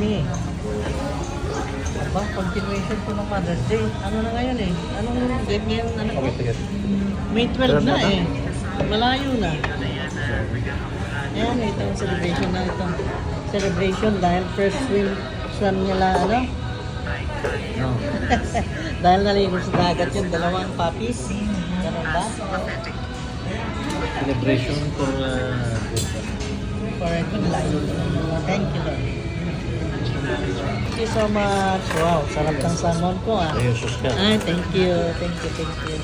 Mami. Aba, continuation po ng Mother's Day. Ano na ngayon eh? Anong date ngayon? Ano po? Okay, sige. May 12 na eh. Malayo na. Ayan, itong celebration na ito. Celebration dahil first swim nila, ano? No. Dahil naligo sa dagat yung dalawang puppies. Ganun ba? Celebration for For a good life. Thank you, Lord. Thank you so much. Wow, sarap ng salmon ko ah. ayun, sus ka. Ay, thank you. Thank you, thank you.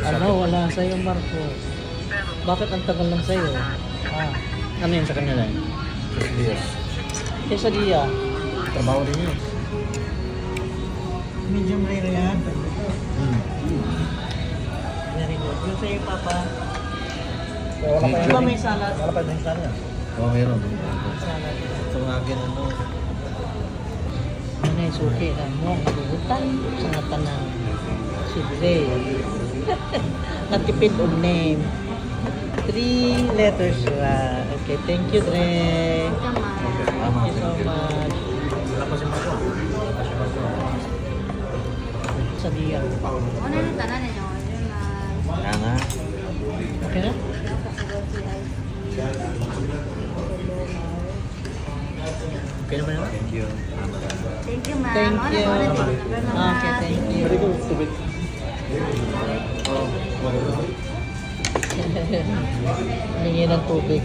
Ano, wala sa'yo, Marco. Bakit ang tagal lang sa'yo? Ah, Ano yun sa kanila? Yes. quesadilla. Trabaho din yun. Medium rare yan. Hmm. Very good. Yung sa'yo, Papa. Wala pa Di ba may salad? Wala pa yung sana. Oo, meron. Salad. Ito ng akin, ano. Ano yung suki? Ano? Bubutan. Sa tanan. Si Dre. Natipid of name. 3 letters. Okay, thank you, Dre. Thank you so much. Wala pa si Marco. Wala pa si Marco. Sa diya. おねるかなねのおるま Kaya na. Okay na? Okay naman yun? Thank you. Thank you, ma'am. Thank Ano you. po ulit? Thank you very much. Okay, thank you. Very good. Tubig. Hingi ng tubig.